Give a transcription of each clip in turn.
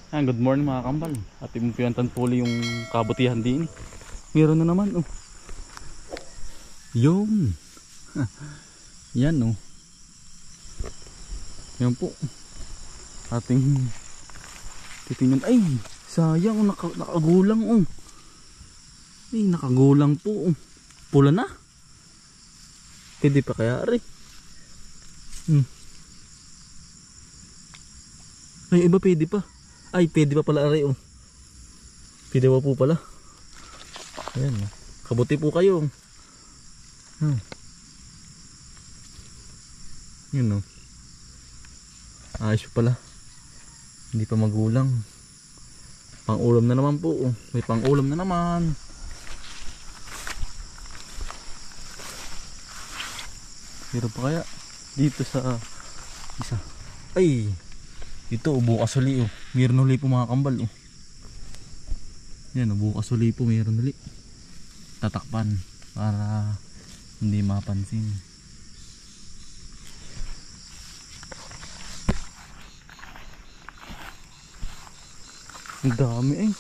Good morning mga kambal. At imumpiyantan puli yung kabutihan din. Meron na naman oh. Yun. Yan oh. Yan po. Ating titingnan. Ay, sayang oh, nakagulang oh. Ay, nakagulang po oh. Pula na. Pwede pa kaya rin. Ay, iba pwede pa. Ay, pwede pa pala rin oh. Pwede pa po pala. Ayan oh. Kabuti po kayo. Yun oh. Ayos pala. Hindi pa magulang. Pang-ulam na naman po oh. May pang-ulam na naman. Pero pa kaya dito sa isa. Ay, ito bukas uli oh. Meron uli po mga kambal oh. Yan oh, bukas uli po meron uli. Tatakpan para hindi mapansin. Ang dami eh.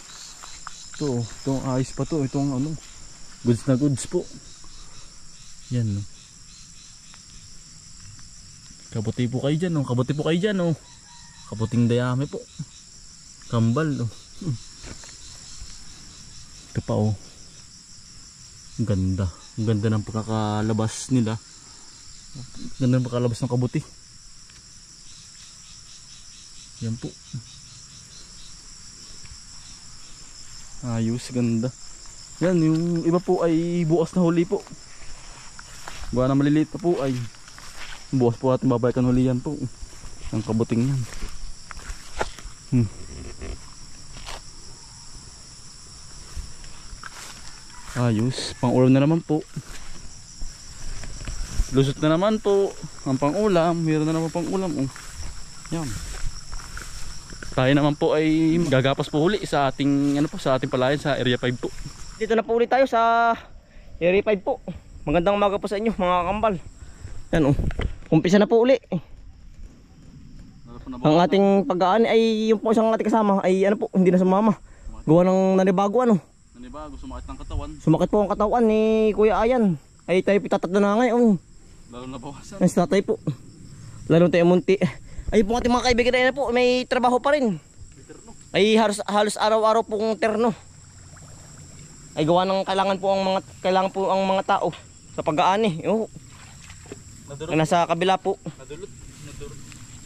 Ito, itong ayos pa to. Itong ano, goods na goods po. Yan oh. Kabuti po kayo dyan oh. Kabuti po kayo dyan oh. Kabuting dayami po. Kambal oh. Ito pa oh. Ang ganda. Ang ganda ng pagkakalabas nila. Ang ganda ng pagkakalabas ng kabuti. Yan po. Ayos, ganda. Yan, yung iba po ay bukas na huli po. Buwan na maliliit pa po ay bukas po ating babalikan huli yan po. Ang kabuting yan. Ayos, pang-ulam na naman po. Lusot na naman po ang pang-ulam. Meron na naman pang-ulam oh. Yan. Tayo naman po ay gagapas po huli sa ating ano po, sa ating palayan sa Area 5 po. Dito na po ulit tayo sa Area 5 po. Magandang umaga po sa inyo mga kambal. Yan oh. Umpisa na po uli. Ang ating pag-aani ay yung po isang ating kasama ay ano po, hindi na sumama. Gawa ng nanibago ano. Nanibago, sumakit ng katawan. Sumakit po ang katawan ni Kuya Ayan. Ay tayo pitatatlo na ngayon. Lalo na bawasan. Ay sa tatay po. Lalo tayo munti. Ay po ating mga kaibigan na po, may trabaho pa rin. Ay halos araw-araw pong terno. Ay gawa ng kailangan po ang mga tao sa pag-aani. Oh. Nasa kabila po.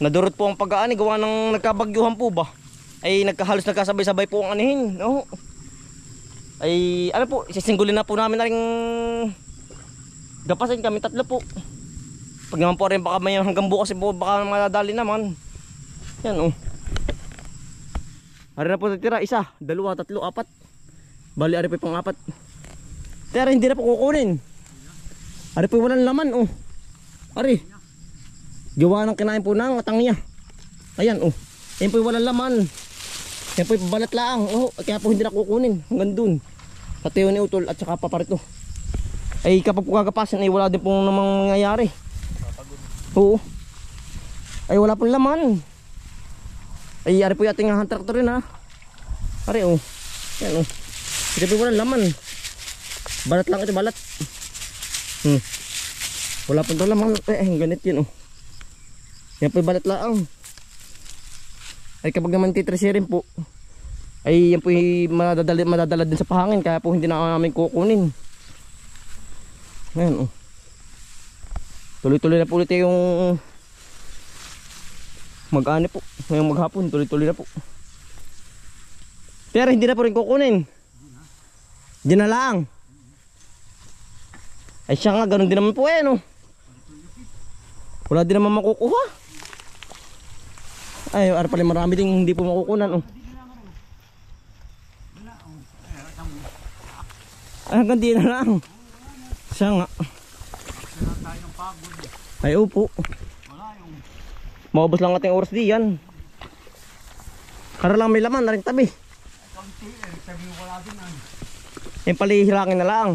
Nadurot po ang pag-aani gawa ng nagkabagyuhan po ba. Ay halos nagkasabay-sabay po ang anihin. Oh. Ay ano po, sisinggulin na po namin na ring gapasin kami tatlo po. Pag naman po rin baka may hanggang bukas po baka madadali naman. Yan oh. Ari na po natira, isa, dalawa, tatlo, apat. Bali ari po pang apat. Pero hindi na po kukunin. Ari po walang laman oh. Ari. Gawa ng kinain po ng tangya. Ayan oh. Yan po walang laman. Yan po balat lang oh. Kaya po hindi na kukunin hanggang dun. Patayo ni Utol at saka paparito. Ay kapag po kagapasin ay wala din pong namang mangyayari. Oo. Ay wala pong laman. Ay ari po yating ang traktor rin ha. Ari oh. Yan oh. Hindi po walang laman. Balat lang ito, balat. Wala pong laman. Ganit yun oh. Yan po balat lang. Ay kapag naman titresirin po ay yan po madadala din sa pahangin. Kaya po hindi na namin kukunin. Ayan oh. Tuloy-tuloy na po ulit yung mag-ani po. Ngayong maghapon, tuloy-tuloy na po. Pero hindi na po rin kukunin. Diyan na lang. Ay siya nga, ganun din naman po eh no. Wala din naman makukuha. Ay, ara pala marami din hindi po makukunan oh. Ay, hanggang di na lang. Siya nga. Ay upo. Maubos lang ating oras diyan. Para lang may laman na rin tabi. Yung palihirangin na lang.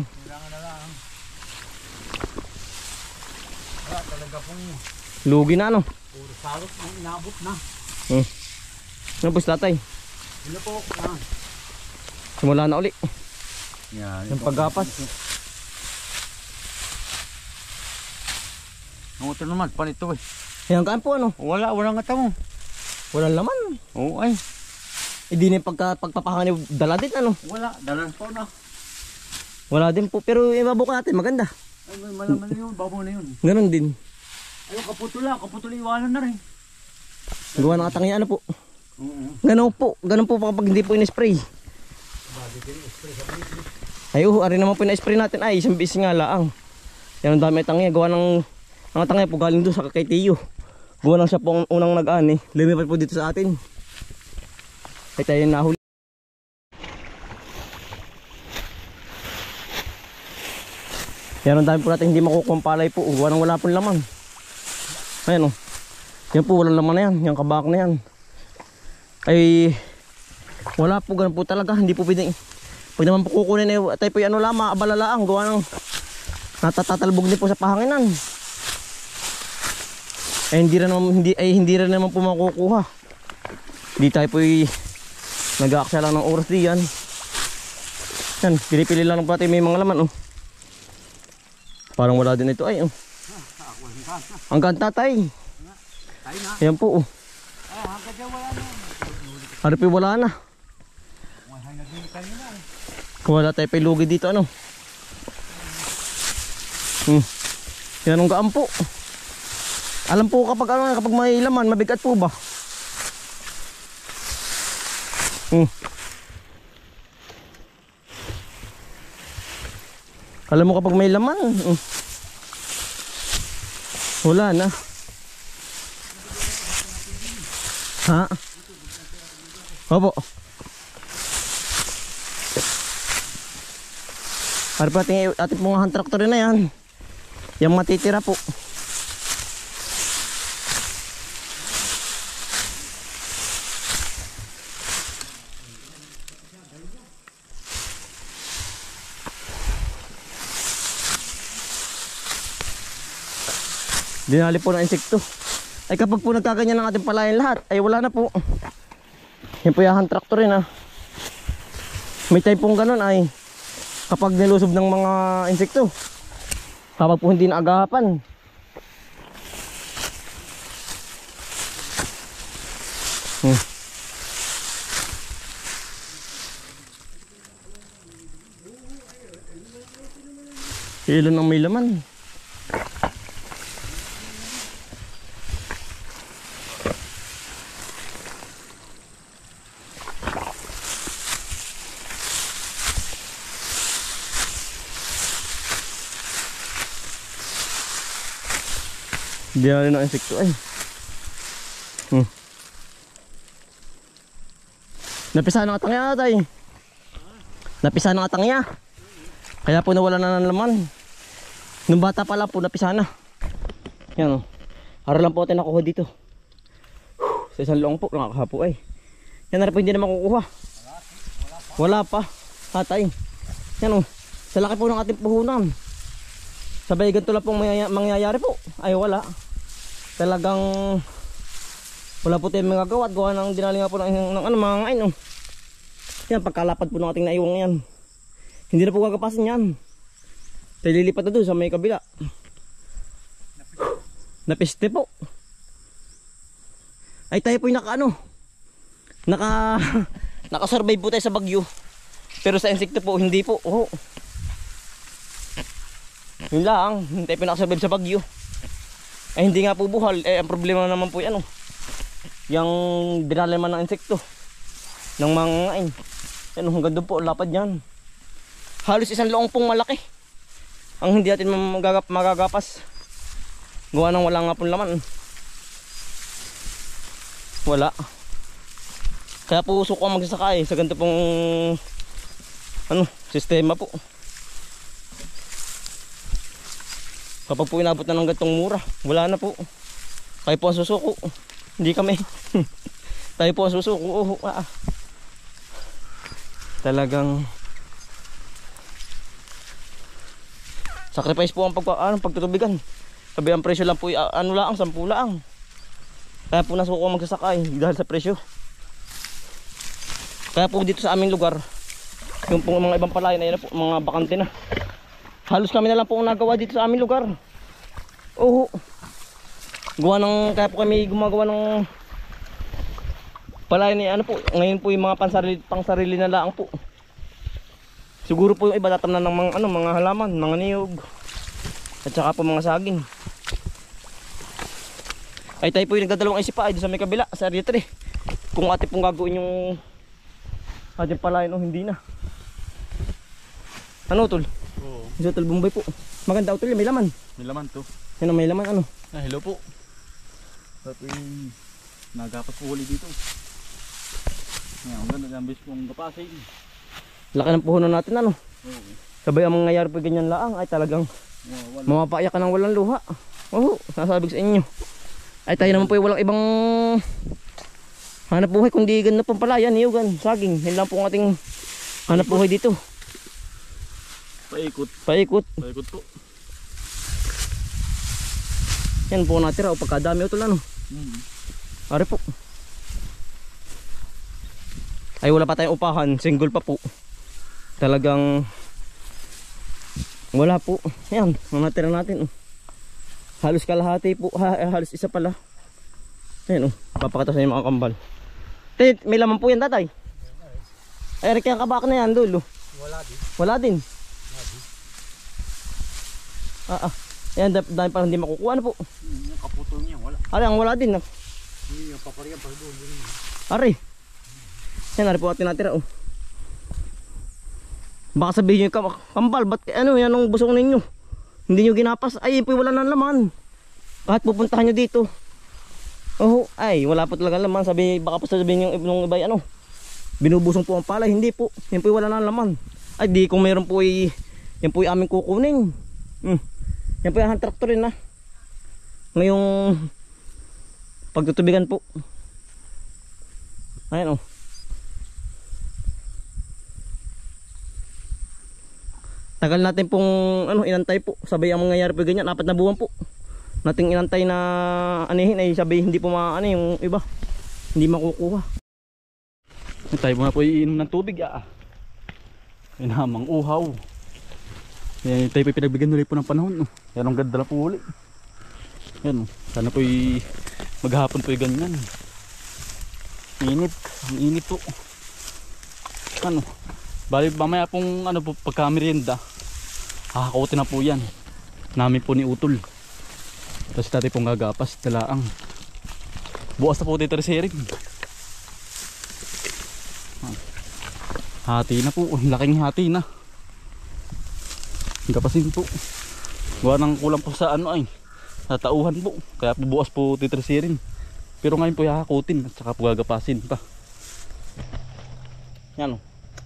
Talaga pong lugi na ano. puro salot ang inabot na. Ano po tatay? Hello po. Simula na uli. Yan. Yung paggapas. Ang ito naman, panito eh. Yan kaan po ano? Walang nga mo. Walang laman. Oo ay. Hindi na pagpapahangan yung dala din ano? Wala, dalan po na. Wala din po. Pero ibabaw ko natin, maganda. Ay, may malaman na yun, babaw na yun. Ganun din. Ayun, kaputula iwanan na rin. Gawa ng atang ano po. Oo. Ganun po kapag hindi po in-spray. Ay ari naman po na-spray natin. Ay, isang bis nga laang. Yan ang dami atang gawa ng ang atang po galing doon sa kay Tiyo. Gawa lang siya po ang unang nag-ani. Lumipat po dito sa atin. Ay tayo nahuli. Yan ang dami po natin hindi makukuha palay po. Gawa ng wala pong laman. Ayan o. Yan po walang laman na yan. Yung kabak na yan. Ay wala po, ganun po talaga. Hindi po pwedeng pag naman po kukunin tayo po ano lama, abalalaang gawa ng natatatalbog din po sa pahanginan. Ay hindi rin naman po makukuha. Hindi tayo po nag-aaksya lang ng oras diyan. Yan, pili-pili lang po natin may mga laman oh. Parang wala din ito ay oh. Ang ganda tay. Yan po oh. Harap wala na. Wala tayo pa ilugi dito ano. Yan ang gaan po. Alam po kapag may laman, mabigat po ba? Alam mo kapag may laman. Wala na. Ha? Opo. Para pa ating mga hand tractor na yan. Yung matitira po. Dinali po ng insekto. Ay kapag po nagkaganyan ng ating palayan lahat, ay wala na po. Yan po yung hand tractor rin ah. May type pong ganun ay kapag nilusob ng mga insekto. Kapag po hindi na agapan. Ilan ang may laman. Hindi na rin ang insekto ay. Napisa ng atangya tay. Napisa ng atangya. Kaya po nawala na ng laman. Nung bata pa lang po napisa na. Yan o. Haro lang po natin nakuha dito. Sa isang loong po nakakahapo ay. Yan na rin po hindi na makukuha. Wala pa. Tatay. Yan o. Sa laki po ng ating puhunan. Sabay ganito lang pong mangyayari po. Ay wala. Talagang wala po tayong magagawa at gawa ng dinali nga po ng mga ngain oh. Yan pagkalapad po ng ating naiwang yan. Hindi na po gagapasin yan. Tayo lilipat na doon sa may kabila. Napiste po. Ay tayo po yung naka-survive po tayo sa bagyo. Pero sa insekto po hindi po. Oh. Yun lang, hindi tayo pinakasurvive sa bagyo. Ay hindi nga po buhal. Eh ang problema naman po yan oh. Yung dinalaman ng insekto ng mga ngain. Yan hanggang doon po lapad yan. Halos isang loong pong malaki ang hindi natin magagapas. Gawa ng wala nga pong laman. Wala. Kaya po suko ang magsasaka sa ganito pong sistema po. Kapag po inabot na ng gantong mura, wala na po. Tayo po ang susuko. Hindi kami. Tayo po ang susuko. Talagang sacrifice po ang pagtutubigan. Sabi ang presyo lang po lang, 10 lang. Kaya po nasuko ang magsasakay dahil sa presyo. Kaya po dito sa aming lugar, yung pong mga ibang palayan ay na po, mga bakante na. Halos kami na lang po ang nagawa dito sa aming lugar. Oo. Kaya po kami gumagawa ng palayan ni ano po. Ngayon po yung mga pangsarili na laang po. Siguro po yung iba tatamnan ng mga halaman, mga niyog. At saka po mga saging. Ay tayo po yung nagdadalawang isip pa ay doon sa may kabila, sa area 3. Kung ate pong gagawin yung ating palayan o hindi na. Ano tol? Oo. Isa tol Bombay po. Maganda tol, may laman. May laman to. Yan may laman ano. Hello po. Tapos yung nagapas po huli dito. Ngayon, ang ganda ng bis pong gapasin. Laki ng puhunan natin ano. Oo. Sabay ang mangyayari pa ganyan laang ay talagang mamapaiyak ka ng walang luha. Oo, sasabi ko sa inyo. Ay tayo naman po ay walang ibang hanap buhay kundi ganun pong palayan, niyugan, saging. Yan lang po ang ating hanap buhay dito. Paikot. Paikot. Paikot po. Yan po natira o pagkadami o tulan. Ari po. Ay wala pa tayong upahan, single pa po. Talagang wala po. Yan, ang natira natin. Halos kalahati po, halos isa pala. Ayan papakita sa inyo mga kambal. May laman po yan tatay. Ay kaya kabak na yan dulo. Wala din. Wala din. Ayan, dahil parang hindi makukuha na po. Yung kaputol niya, wala. Ari, ang wala din. Yung papariyan pa doon. Ari. Yan, ari po atin natira. Baka sabihin nyo, kambal, ba't ano yan ang busong ninyo? Hindi nyo ginapas. Ay, po wala nang laman. Kahit pupuntahan nyo dito. Ay, wala po talaga laman. Baka pa sabihin yung iba, binubusong po ang palay. Hindi po. Yan po wala nang laman. Ay, di kung meron po yan po yung aming kukunin. Yan po yung hand tractor rin ngayong pagtutubigan po. Ayan tagal natin pong inantay po. Sabay ang mangyayari po ganyan. 4 na buwan po nating inantay na anihin ay sabay hindi po yung iba. Hindi makukuha. Tayo muna po iinom ng tubig. Inamang uhaw. Yan, tayo po pinagbigyan ulit po ng panahon. Yan ang ganda na po uli. Yan, sana po maghapon po ganyan. Init. Ang init po. Bali mamaya pong po pagka merienda, kakakutin na po yan namin po ni Utol. Tapos tatay pong gagapas talaang bukas na po dito rin. Hati na po, laking hati na. Gapasin po. Gawa ng kulang po sa sa tauhan po. Kaya po bukas po titresirin. Pero ngayon po hakakutin at saka po gagapasin pa. Yan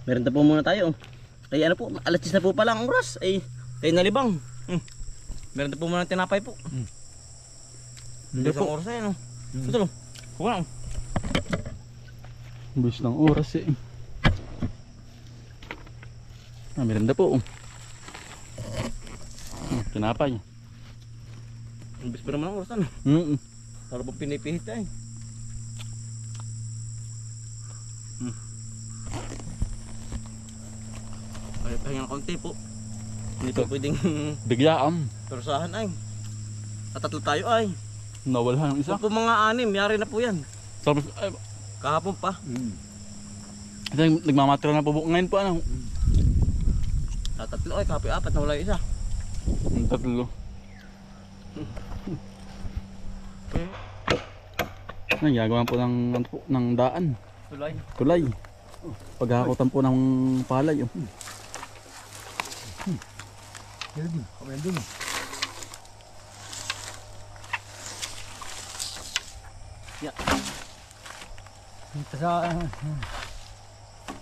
meron na po muna tayo. Kaya po, alas 10 na po pala ang oras. Ay, kayo nalibang. Meron na po muna tinapay po. Hindi po oras na yan. Ito huwag lang. Bis ng oras meron na po. Tinapay. Bis pa naman ang oras para po pinipihit ay. Ay, pahinga ng konti po. Hindi po pwedeng Biglaan. perusahan ay. Tatatlo tayo ay. Nawala ng isa. Po mga 6, yari na po yan. Tapos Kahapon pa. Nagmamatira na po ngayon po Tatatlo ay, kapi 4 na wala yung isa. Ang tatlo. Gagawa po ng daan. Tulay. Paghahakutan po ng palay. Dito sa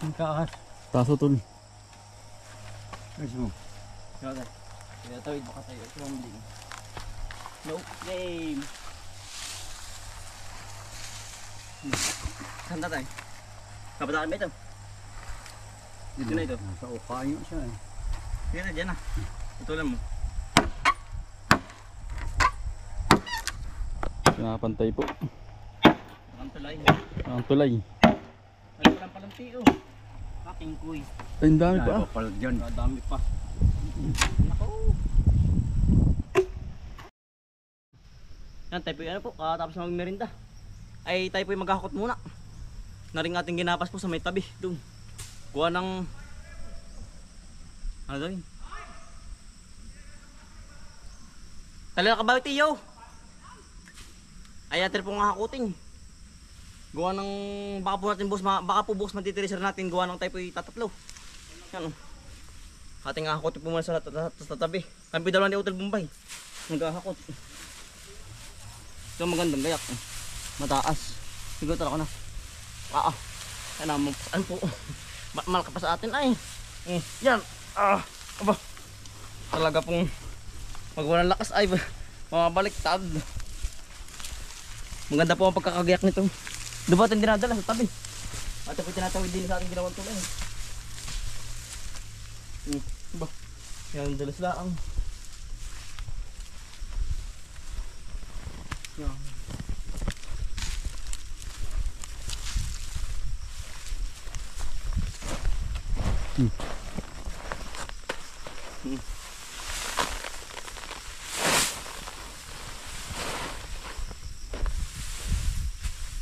yung kaas. Taso tol. Ayos mo. Kaya tawid baka tayo. Ito ang din. No game. Saan tayo? Kabataan ba ito? Dito na ito. Sa ukayo siya Dito na, dyan na. Tutulan mo. Pinapantay po. Ang tulay. Ang tulay. Ano walang palanti oh. Aking kuy. Ay, ang dami pa. Papalag dyan. Dami pa. Nako. Yan, tayo po ano po, tapos na magmerinda. Ay tayo po maghahakot muna. Naring ating ginapas po sa may tabi. Doon. Kuha ng... Ano doon? Talaga ka ba tiyo? Ay atin po nga hakutin. Gawa ng... Baka po natin boss, baka po boss matitiriser natin. Gawa ng tayo po tatatlo. Yan o. Ating hakutin po muna sa tabi. Kami po dalawa ni Hotel Bombay. Naghahakot. Ito magandang gayak. Mataas. Siguro talaga na. Ano po. Malaka pa sa atin ay. Yan. Aba. Talaga pong pag walang lakas ay mamabaliktad. Maganda po ang pagkakagayak nito. Doon po ating dinadala sa tabi. At po tinatawid din sa ating ginawang tulay. Aba. Yan dalas laang. Yan.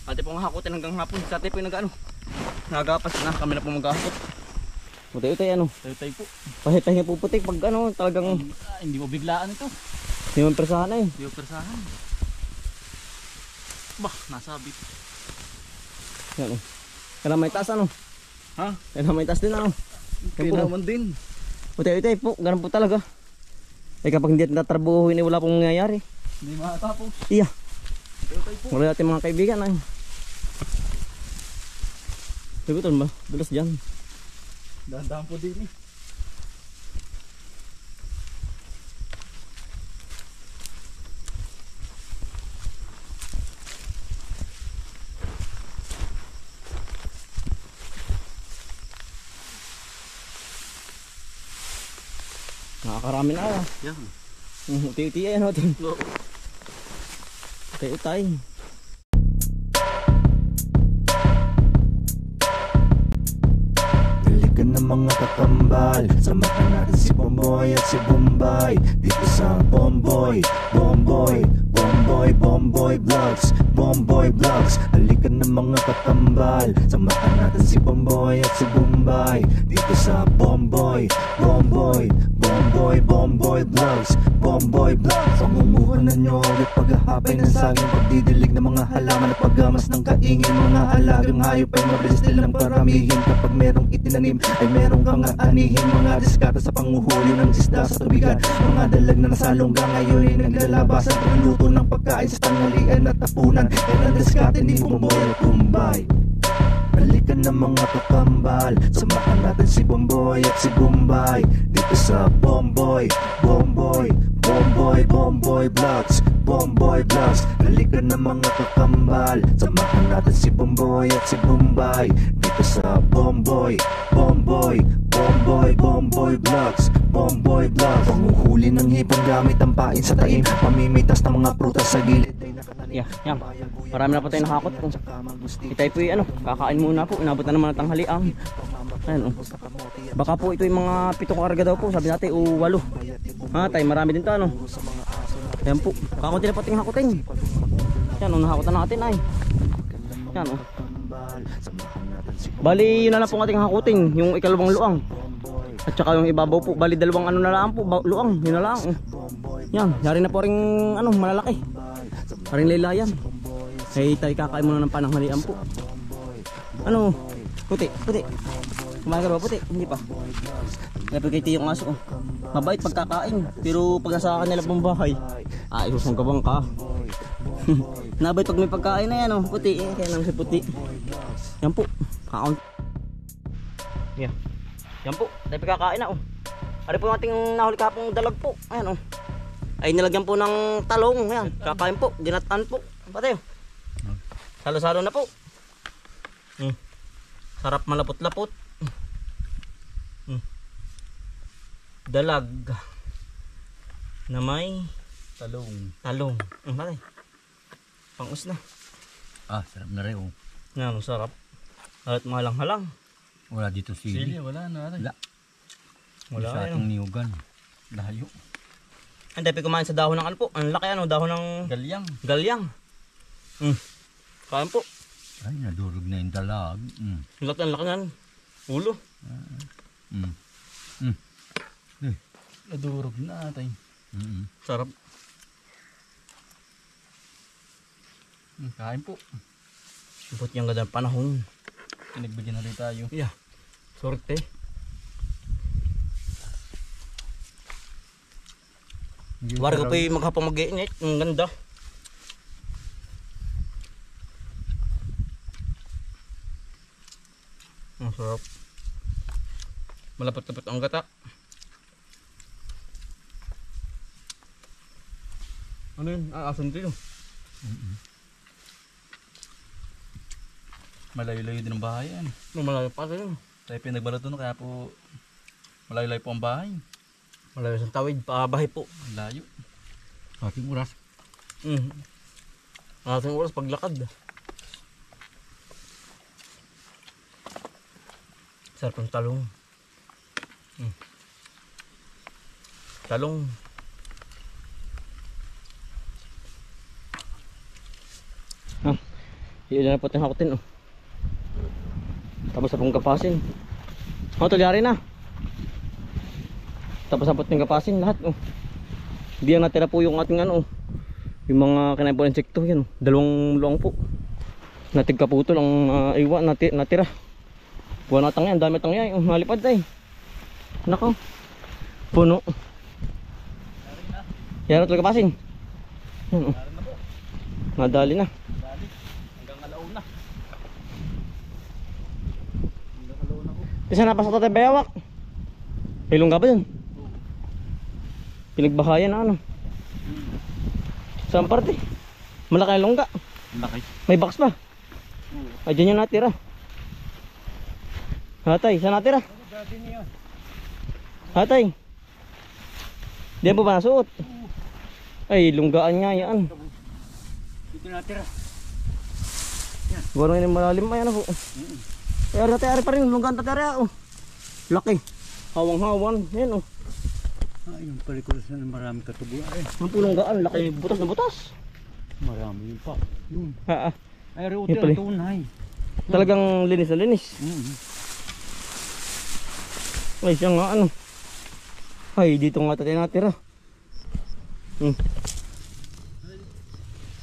Ate pong hakutin hanggang hapon. Sa ate po yung nagapas na. Kami na po maghahakot. Utay-utay ano. Tayo po. Pahipahinga po putik pag talagang Hindi mo biglaan ito. hindi mo persahan eh. Hindi mo persahan. Bah, nasabit. Yan oh. Kailangan may taas ano. Ha? Kailangan may taas din ano. Kaya naman din. Utay-utay po. Ganun po talaga. Eh kapag hindi natin tatrabuhin wala pong mangyayari. Hindi makatapos. Iya. Tayo po. Wala natin mga kaibigan ay. Sagutan ba? Dulas dyan. Dahan-dahan po din eh. Nakakarami na ah. Yan. Uti-uti ay ano din. Oo. Utay-utay. Balikan ng mga kakambal, samahan natin si Bomboy at si Bombay dito sa Bomboy, Bomboy, Bomboy, Bomboy Vlogs, Bomboy Vlogs. Balikan ng mga kakambal, samahan natin si Bomboy at si Bombay dito sa Bomboy, Bomboy, Bomboy, Bomboy Vlogs, Bomboy Vlogs. Pangumuhanan nyo ulit paghahapay ng saging, pagdidilig ng mga halaman at paggamas ng kaingin. Mga alagang hayop ay mabilis nilang paramihin. Kapag merong itinanim ay merong kang aanihin. Mga diskata sa panguhuli ng isda sa tubigan, mga dalag na nasalongga ngayon ay naglalabasan. Pagluto ng pagkain sa tanghalian at tapunan, yan ang diskate ni Bomboy at Bombay. Balikan ng mga kakambal, samahan natin si Bomboy at si Bombay dito sa Bomboy, Bomboy, Bomboy, Bomboy Vlogs, Bomboy Vlogs. Balikan ng mga kakambal, samahan natin si Bomboy at si Bombay dito sa Bomboy, Bomboy, Bomboy, Bomboy Vlogs, Bomboy Vlogs. Panguhuli ng hipon gamit ang pain sa taim, pamimitas ng mga prutas sa gilid. Yeah, yan. Marami na po tayo nakakot. Itay po yung kakain muna po. Inabot na naman ang tanghalian. Ayan, baka po ito yung mga 7 karga daw po. Sabi natin, 8. Ha, tayo marami din to ano. Ayan po. Kakunti na po ating hakutin. Yan, nahakutan natin ay. Yan, Bali, yun na lang po ating hakutin. Yung ikalawang luang. At saka yung ibabaw po. Bali, dalawang na lang po. Luang, yun na lang. Yan, yari na po rin malalaki. Paring laylayan. Ay tayo kakain muna ng pananghalian po. Ano? Puti, puti. Kumain ka ba puti? Hindi pa. Napagkiti yung aso. Mabait pagkakain. Pero pag nasa kanila pong bahay, ayos ang gabang ka. Nabait pag may pagkain na yan puti. Kaya naman si puti. Yan po. Kakaon. Yeah. Yan po. Tayo pagkakain na Ari po yung ating nahuli kapong dalag po. Ayan ay nilagyan po ng talong. Ayan. Kakain po. Ginataan po. Pati salo-salo na po. Sarap malapot-lapot. Dalag na may talong. Pati. Pangus na. Sarap na rin Yan, sarap. Halat malang-halang. Wala dito sili. wala na. Wala. Wala Sa yan. atong niyugan. Layo. Hindi, kumain sa dahon ng ano po. Ang laki ano, dahon ng Galyang. galyang. Kain po. Ay, nadurog na yung dalag. Ang laki nga. Ulo. Nadurog na atay. Sarap. Kain po. Buti yung ganda ng panahon. Pinagbigyan ulit tayo. Yeah. Sorte. Warga pa yung maghapong mag-iinit. Ang ganda. Ang sarap. Malapot-lapot ang gata. Ano yun? Asan dito? Malayo-layo din ang bahay yan. Malayo pa rin. Tayo pinagbalot doon kaya po malayo-layo po ang bahay. Malayo sa tawid. Paabahay po. Layo. Ating oras. Ating oras paglakad. Sarap ng talong. Talong. Iyon na po itong hakutin. Tapos na pong kapasin. Tulyari na. Tapos na po itong kapasin lahat. Hindi yan natira po yung ating ano. Yung mga kinain po ng insekto. Yan, dalawang luang po. Natigkaputol ang iwa natira. Buwan na tangyan, dami tangyan. Malipad ay. Nako. Puno. Yan na talaga pasin. Yan. Nadali na. Hanggang alauna. Isa na pa sa tatay bayawak. Ilong ka ba dun? Pinagbahayan na ano. Saan parte? Malaki ang longga. Laki. May box pa. Ay, dyan yung natira. Hatay, saan natira? Hatay. Diyan po ba nasuot? Ay, lunggaan nga yan. Dito natira. Buwan yung malalim ay ano po. Ay, ari pa rin, lunggaan tatira. Laki. Hawang-hawan. Yan oh. Yung palikulas na marami katubuan. Ang pulong gaan, laki butas na butas. Marami yun pa. Yun. Ay, Yun rote pala. ang tunay. Talagang linis na linis. Ay, siya nga ano. Ay, dito nga tayo natira.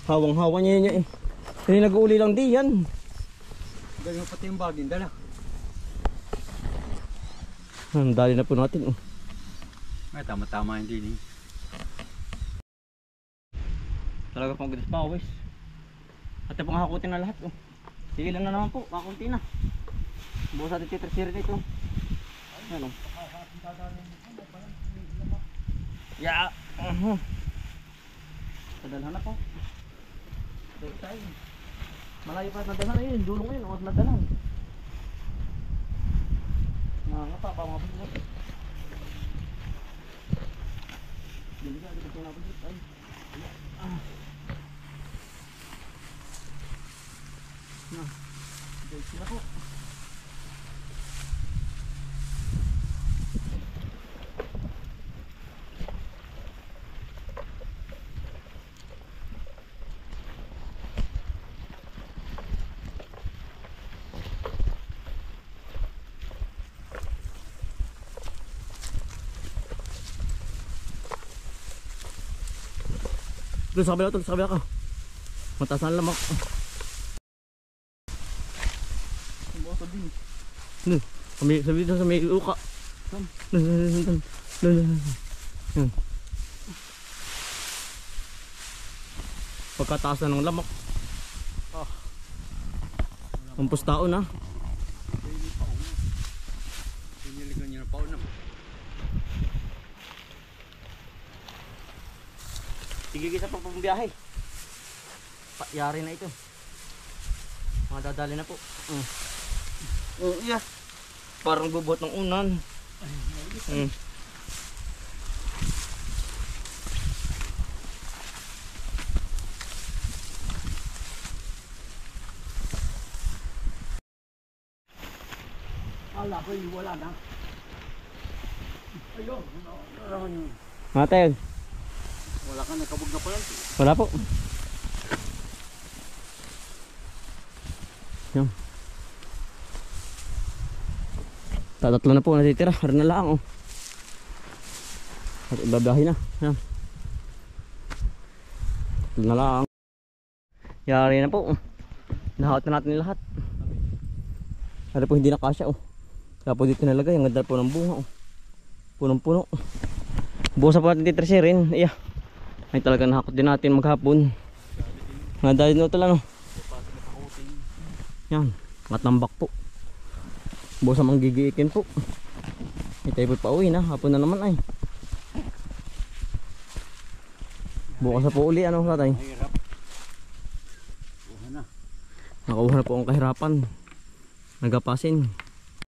Hawang-hawa niya eh. Hindi nag-uuli lang di yan. Dali mo pati yung bagin, dala. Ang dali na po natin. Ay, tama-tama yung dili. Talaga pang gudas pawis. At pang hakutin na lahat. Ilan na naman po, kakunti na. Bukas natin titrasir nito. Ano? Ya. Nadalhan na po. Dito tayo. Malayo pa nadalhan na yun. Dulong yun. Huwag nadalhan. Nakakapa pa mga bulat. Dili ka, dito pinabulit. Ay. Dito sila po. Doon sa kabila, doon sa kabila ka. Mataas na lamak. Doon, sabi dito sa may uka. Doon. Pagkataas na ng lamak. Ang pustaon na. Piniligan niya na pauna. Sige kita pa pang biyahe. Yari na ito. Mga dadali na po. Yeah. Parang bubuhat ng unan. Kala ko yung wala na. Ayun. Matay. Wala ka, nakabog na pala. Wala po. Yan. Tatatlo na po natitira. Harin na lang oh. At ibabahay na. Yan. Tatlo na lang. Yari na po. Nahawat na natin lahat. Ano po hindi nakasya oh. Kaya po dito nalagay. Ang ganda po ng bunga oh. Punong-puno. Bukas po natin titresirin. Iya. Ay talaga nahakot din natin maghapon. Nga dahil no tala no. Yan. Matambak po. Bukas ang gigiikin po. Ay tayo po pa uwi na. Hapon na naman ay. Bukas na po uli ano tatay. Hirap. Buha na. Nakuha na po ang kahirapan. Nagapasin.